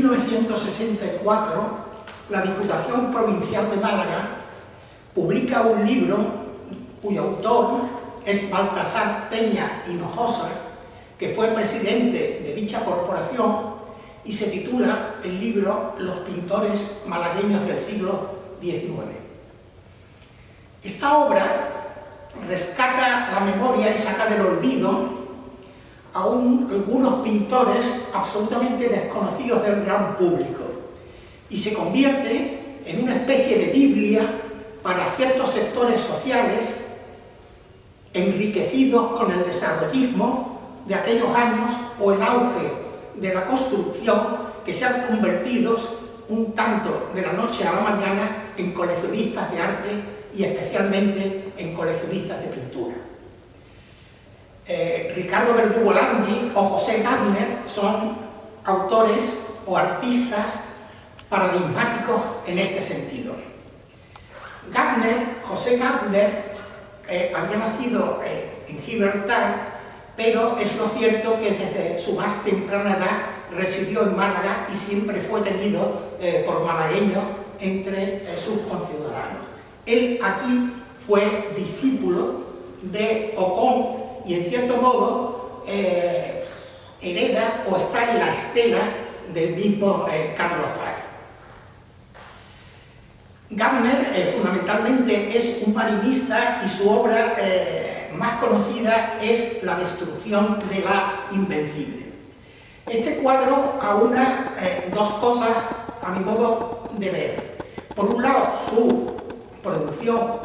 1964, la Diputación Provincial de Málaga publica un libro cuyo autor es Baltasar Peña Hinojosa, que fue presidente de dicha corporación, y se titula el libro Los pintores malagueños del siglo XIX. Esta obra rescata la memoria y saca del olvido a algunos pintores absolutamente desconocidos del gran público y se convierte en una especie de Biblia para ciertos sectores sociales enriquecidos con el desarrollismo de aquellos años o el auge de la construcción, que se han convertido un tanto de la noche a la mañana en coleccionistas de arte y especialmente en coleccionistas de pintura. Ricardo Verdugo Landi o José Gardner son autores o artistas paradigmáticos en este sentido. José Gardner había nacido en Gibraltar, pero es lo cierto que desde su más temprana edad residió en Málaga y siempre fue tenido por malagueños entre sus conciudadanos. Él aquí fue discípulo de Ocón y en cierto modo hereda o está en la estela del mismo Carlos Valls. Gardner fundamentalmente es un marinista y su obra más conocida es La destrucción de la Invencible. Este cuadro aúna dos cosas a mi modo de ver. Por un lado, su producción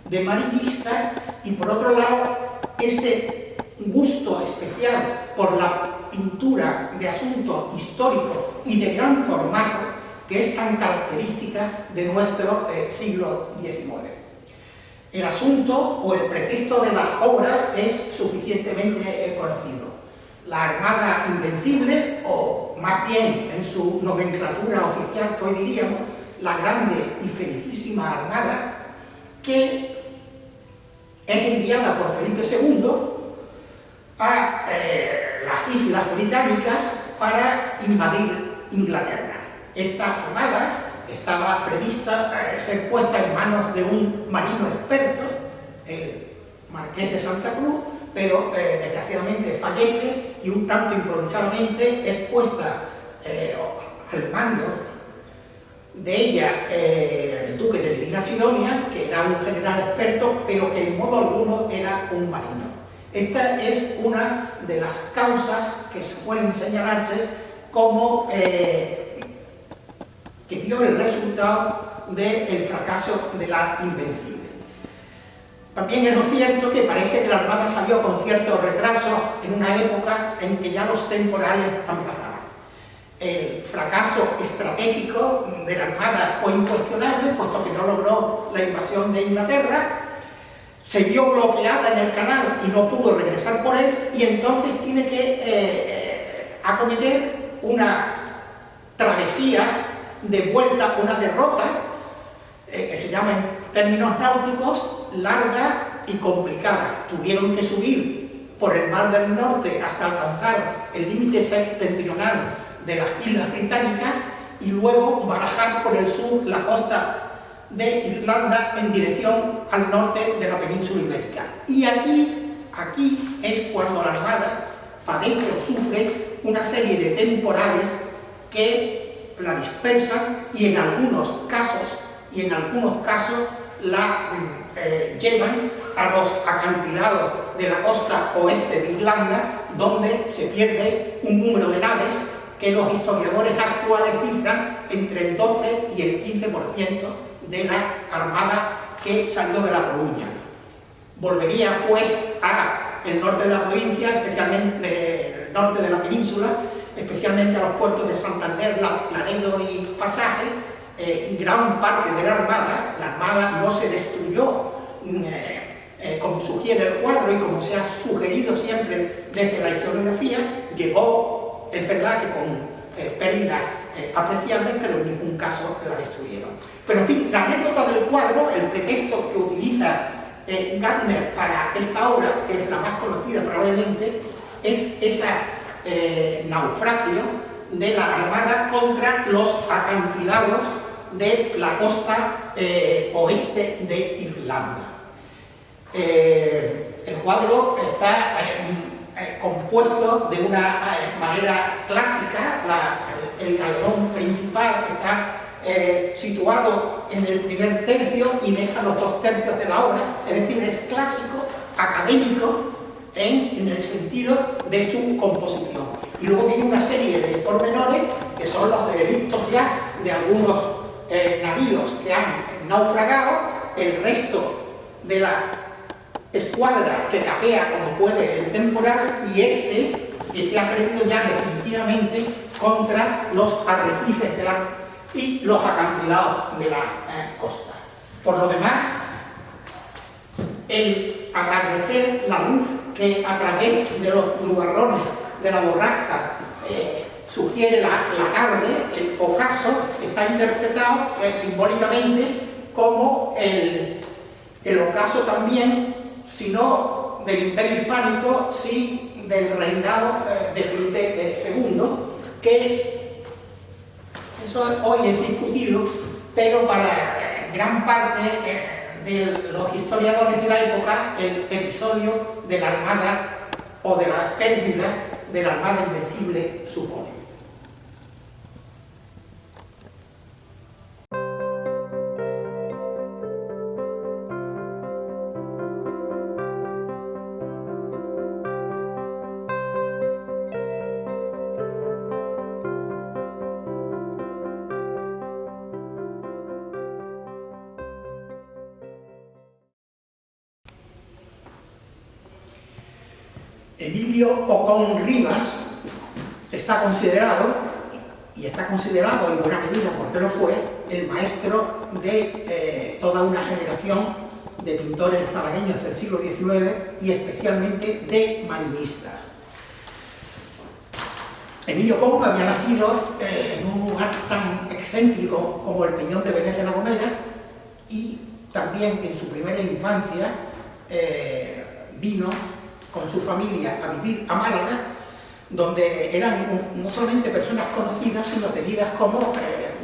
de marinista y por otro lado, ese gusto especial por la pintura de asuntos históricos y de gran formato que es tan característica de nuestro siglo XIX. El asunto o el pretexto de la obra es suficientemente conocido. La Armada Invencible, o más bien en su nomenclatura oficial que hoy diríamos, la Grande y Felicísima Armada, que es enviada por Felipe II a las Islas Británicas para invadir Inglaterra. Esta armada estaba prevista ser puesta en manos de un marino experto, el Marqués de Santa Cruz, pero desgraciadamente fallece y un tanto improvisadamente es puesta al mando de ella el duque de Medina Sidonia, que era un general experto, pero que en modo alguno era un marino. Esta es una de las causas que suelen señalarse como que dio el resultado del fracaso de la Invencible. También es lo cierto que parece que la Armada salió con cierto retraso en una época en que ya los temporales amenazaban. El fracaso estratégico de la Armada fue incuestionable, puesto que no logró la invasión de Inglaterra, se vio bloqueada en el canal y no pudo regresar por él, y entonces tiene que acometer una travesía de vuelta, una derrota, que se llama en términos náuticos larga y complicada. Tuvieron que subir por el Mar del Norte hasta alcanzar el límite septentrional de las Islas Británicas y luego barajar por el sur la costa de Irlanda en dirección al norte de la península ibérica. Y aquí es cuando la Armada padece o sufre una serie de temporales que la dispersan y en algunos casos la llevan a los acantilados de la costa oeste de Irlanda, donde se pierde un número de naves que los historiadores actuales cifran entre el 12 y el 15% de la armada que salió de La Coruña. Volvería pues al norte de la provincia, especialmente el norte de la península, especialmente a los puertos de Santander, Laredo y Pasaje. Gran parte de la armada no se destruyó como sugiere el cuadro y como se ha sugerido siempre desde la historiografía. Llegó, es verdad que con pérdidas apreciables, pero en ningún caso la destruyeron. Pero en fin, la anécdota del cuadro, el pretexto que utiliza Gardner para esta obra, que es la más conocida probablemente, es ese naufragio de la Armada contra los acantilados de la costa oeste de Irlanda. El cuadro está compuesto de una manera clásica. El galeón principal está situado en el primer tercio y deja los 2 tercios de la obra, es decir, es clásico, académico en el sentido de su composición. Y luego tiene una serie de pormenores que son los derelictos ya de algunos navíos que han naufragado, el resto de la escuadra que capea como puede el temporal y este que se ha perdido ya definitivamente contra los arrecifes y los acantilados de la costa. Por lo demás, el atardecer, la luz que a través de los nubarrones de la borrasca sugiere la tarde, el ocaso, está interpretado simbólicamente como el ocaso también, si no del Imperio Hispánico, sí del reinado de Felipe II, que eso hoy es discutido, pero para gran parte de los historiadores de la época, el episodio de la Armada o de la pérdida de la Armada Invencible supone. Emilio Ocón Rivas está considerado, y está considerado en buena medida porque lo fue, el maestro de toda una generación de pintores malagueños del siglo XIX y especialmente de marinistas. Emilio Ocón había nacido en un lugar tan excéntrico como el Peñón de Belez de la Gomera y también en su primera infancia vino con su familia a vivir a Málaga, donde eran no solamente personas conocidas, sino tenidas como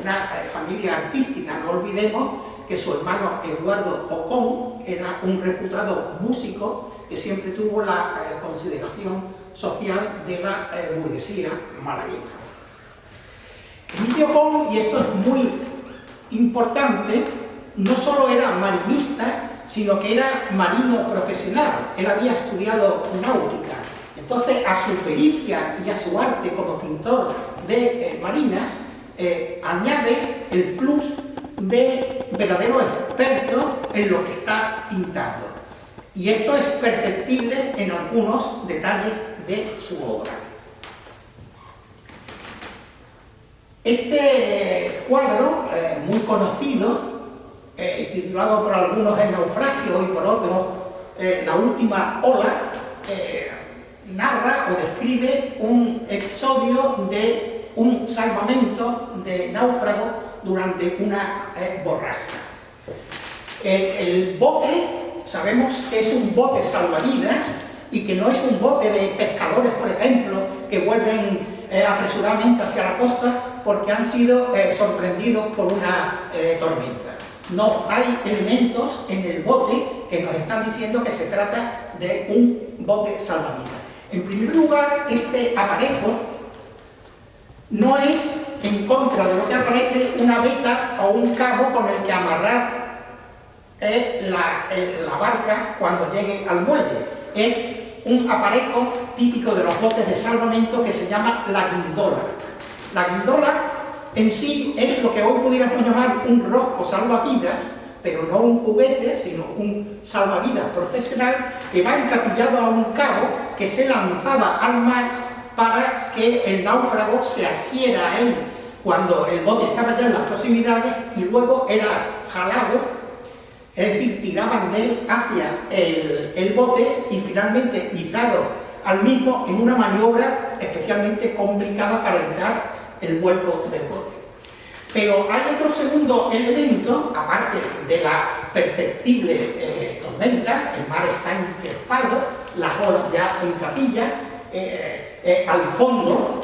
una familia artística. No olvidemos que su hermano Eduardo Ocón era un reputado músico que siempre tuvo la consideración social de la burguesía malagueña. Emilio Ocón, y esto es muy importante, no solo era marinista, sino que era marino profesional. Él había estudiado náutica. Entonces, a su pericia y a su arte como pintor de marinas, añade el plus de verdadero experto en lo que está pintando. Y esto es perceptible en algunos detalles de su obra. Este cuadro, muy conocido, titulado por algunos El naufragio y por otros La última ola, narra o describe un episodio de un salvamento de náufragos durante una borrasca. El bote, sabemos que es un bote salvavidas y que no es un bote de pescadores, por ejemplo, que vuelven apresuradamente hacia la costa porque han sido sorprendidos por una tormenta. No hay elementos en el bote que nos están diciendo que se trata de un bote salvavidas. En primer lugar, este aparejo no es en contra de lo que aparece una veta o un cabo con el que amarrar la barca cuando llegue al muelle. Es un aparejo típico de los botes de salvamento que se llama la guindola. La guindola en sí es lo que hoy pudiéramos llamar un rosco salvavidas, pero no un juguete, sino un salvavidas profesional que va encapillado a un cabo que se lanzaba al mar para que el náufrago se asiera a él cuando el bote estaba ya en las proximidades y luego era jalado, es decir, tiraban de él hacia el bote y finalmente izado al mismo en una maniobra especialmente complicada para evitar el vuelco del bote. Pero hay otro segundo elemento, aparte de la perceptible tormenta. El mar está encrespado, las olas ya en capilla, al fondo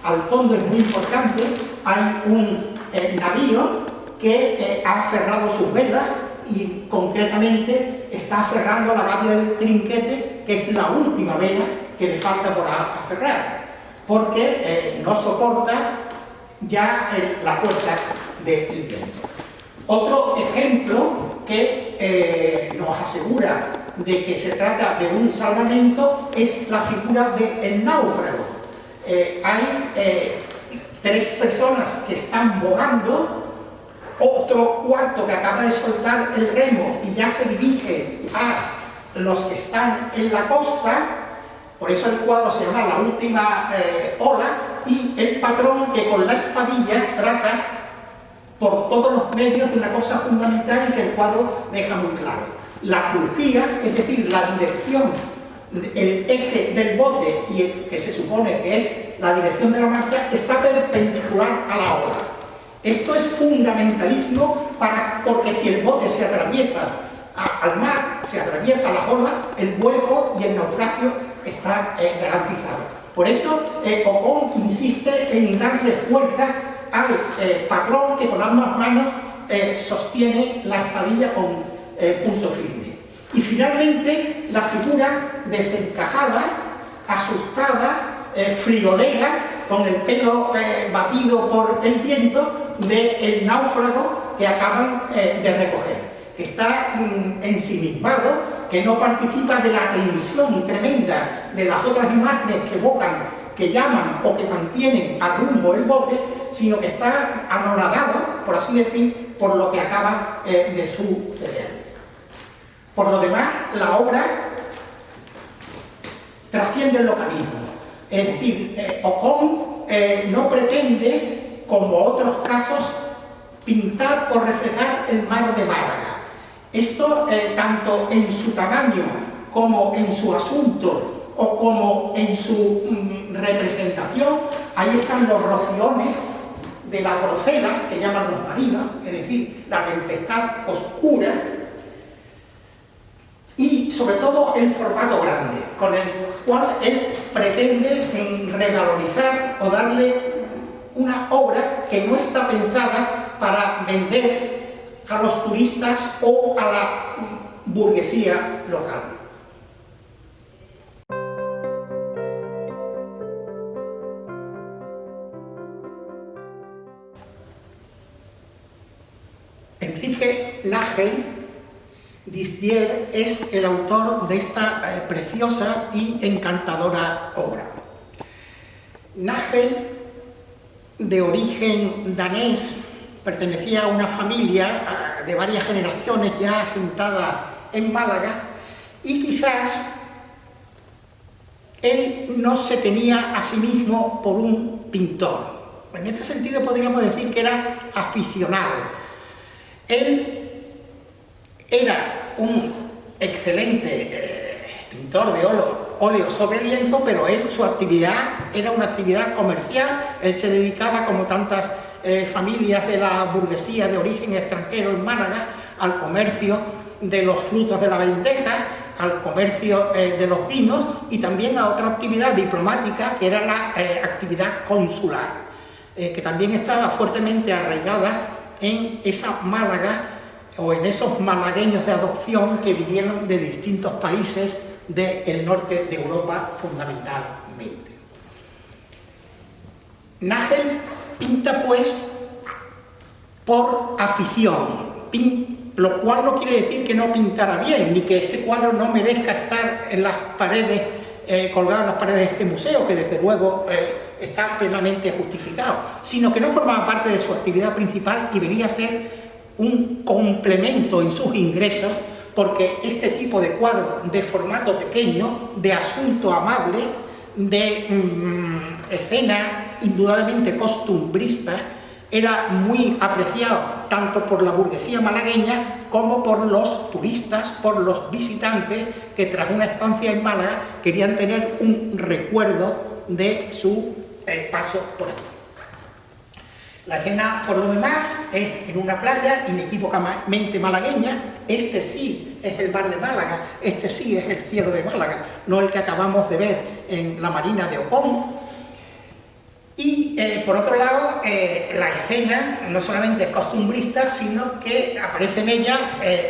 Al fondo es muy importante, hay un navío que ha aferrado sus velas y concretamente está aferrando la gavia del trinquete, que es la última vela que le falta por aferrar, porque no soporta ya la fuerza del viento. Otro ejemplo que nos asegura de que se trata de un salvamento es la figura del náufrago. Hay 3 personas que están bogando, otro cuarto que acaba de soltar el remo y ya se dirige a los que están en la costa, por eso el cuadro se llama La última ola, y el patrón que con la espadilla trata por todos los medios de una cosa fundamental y que el cuadro deja muy claro. La crujía, es decir, la dirección, el eje del bote y el que se supone que es la dirección de la marcha, está perpendicular a la ola. Esto es fundamentalísimo porque si el bote se atraviesa al mar, se atraviesa las olas, el vuelco y el naufragio está garantizado. Por eso Ocón insiste en darle fuerza al patrón que con ambas manos sostiene la espadilla con pulso firme. Y finalmente la figura desencajada, asustada, friolera, con el pelo batido por el viento del náufrago que acaban de recoger, que está ensimismado, que no participa de la tensión tremenda de las otras imágenes que evocan, que llaman o que mantienen a rumbo el bote, sino que está anonadado, por así decir, por lo que acaba de suceder. Por lo demás, la obra trasciende el localismo. Es decir, Ocón no pretende, como otros casos, pintar o reflejar el mar de Málaga. Esto, tanto en su tamaño como en su asunto o como en su representación, ahí están los rociones de la grocera, que llaman los marinos, es decir, la tempestad oscura, y sobre todo el formato grande, con el cual él pretende revalorizar o darle una obra que no está pensada para vender a los turistas o a la burguesía local. Enrique Nájel Distier es el autor de esta preciosa y encantadora obra. Nájel, de origen danés, pertenecía a una familia de varias generaciones ya asentada en Málaga, y quizás él no se tenía a sí mismo por un pintor. En este sentido podríamos decir que era aficionado. Él era un excelente pintor de óleo sobre lienzo, pero su actividad era una actividad comercial. Él se dedicaba, como tantas familias de la burguesía de origen extranjero en Málaga, al comercio de los frutos de la bandeja, al comercio de los vinos y también a otra actividad diplomática que era la actividad consular, que también estaba fuertemente arraigada en esa Málaga o en esos malagueños de adopción que vinieron de distintos países del norte de Europa fundamentalmente. Nájel pinta pues por afición, lo cual no quiere decir que no pintara bien, ni que este cuadro no merezca estar en las paredes, colgado en las paredes de este museo, que desde luego está plenamente justificado, sino que no formaba parte de su actividad principal y venía a ser un complemento en sus ingresos, porque este tipo de cuadro de formato pequeño, de asunto amable, de escena indudablemente costumbrista, era muy apreciado tanto por la burguesía malagueña como por los turistas, por los visitantes que tras una estancia en Málaga querían tener un recuerdo de su paso por aquí. La escena, por lo demás, es en una playa inequívocamente malagueña. Este sí es el mar de Málaga, este sí es el cielo de Málaga, no el que acabamos de ver en la marina de Ocón. Y por otro lado, la escena no solamente es costumbrista, sino que aparece en ella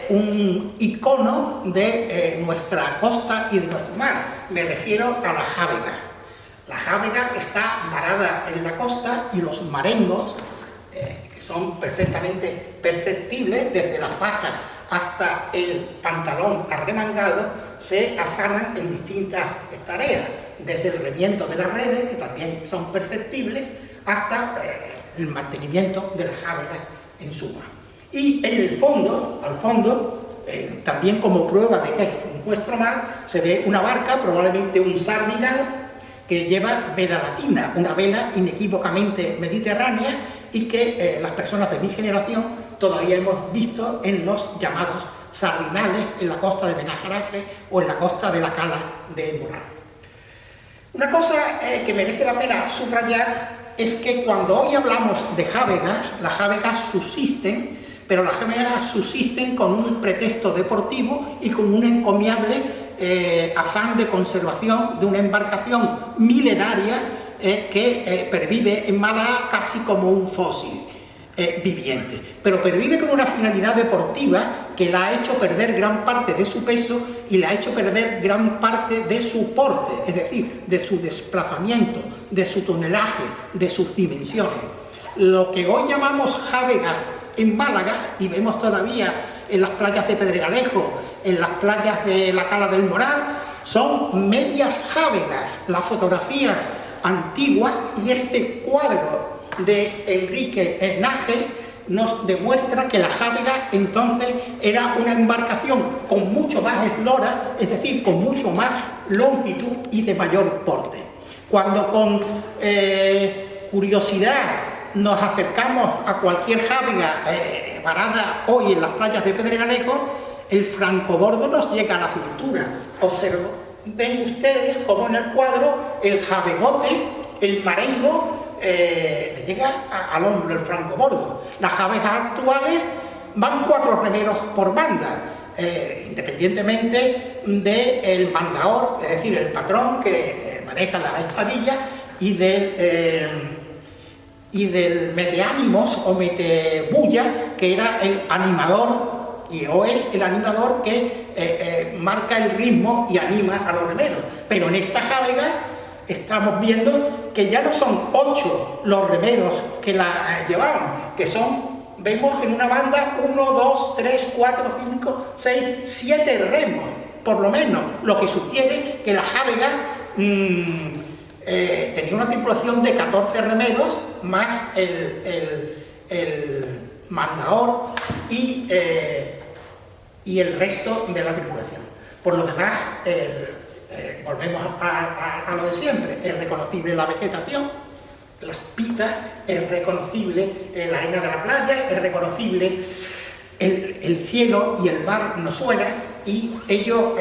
un icono de nuestra costa y de nuestro mar. Me refiero a la jávega. La jávega está varada en la costa y los marengos, que son perfectamente perceptibles desde la faja hasta el pantalón arremangado, se afanan en distintas tareas, desde el remiendo de las redes, que también son perceptibles, hasta el mantenimiento de la jávega en suma. Y en el fondo, al fondo, también como prueba de que es nuestro mar, se ve una barca, probablemente un sardinal, que lleva vela latina, una vela inequívocamente mediterránea y que las personas de mi generación todavía hemos visto en los llamados sardinales en la costa de Benajarafe o en la costa de la Cala del Morral. Una cosa que merece la pena subrayar es que cuando hoy hablamos de jávegas, las jávegas subsisten, pero las jávegas subsisten con un pretexto deportivo y con un encomiable afán de conservación de una embarcación milenaria que pervive en Málaga casi como un fósil viviente, pero pervive con una finalidad deportiva que la ha hecho perder gran parte de su peso y la ha hecho perder gran parte de su porte, es decir, de su desplazamiento, de su tonelaje, de sus dimensiones. Lo que hoy llamamos jávegas en Málaga, y vemos todavía en las playas de Pedregalejo, en las playas de la Cala del Moral, son medias jávegas. La fotografía antigua y este cuadro de Enrique Nájera nos demuestra que la jávega entonces era una embarcación con mucho más eslora, es decir, con mucho más longitud y de mayor porte. Cuando con curiosidad nos acercamos a cualquier jávega varada hoy en las playas de Pedregalejo, el francobordo nos llega a la cintura. Ven ustedes como en el cuadro el javegote, el marengo, le llega al hombro el francobordo. Las javegas actuales van 4 remeros por banda, independientemente del mandaor, es decir, el patrón que maneja la espadilla, y del meteánimos o metebulla, que era el animador, o es el animador que marca el ritmo y anima a los remeros. Pero en esta jávega estamos viendo que ya no son 8 los remeros que la llevaban, que son, vemos en una banda 1, 2, 3, 4, 5, 6, 7 remos, por lo menos, lo que sugiere que la jávega tenía una tripulación de 14 remeros, más el mandaor y el resto de la tripulación. Por lo demás, volvemos a lo de siempre, es reconocible la vegetación, las pitas, es reconocible la arena de la playa, es reconocible el cielo y el mar nos suena, y ello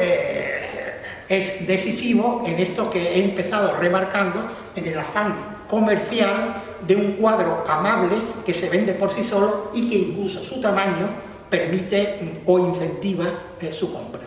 es decisivo en esto que he empezado remarcando, en el afán comercial de un cuadro amable que se vende por sí solo y que incluso su tamaño permite o incentiva su compra.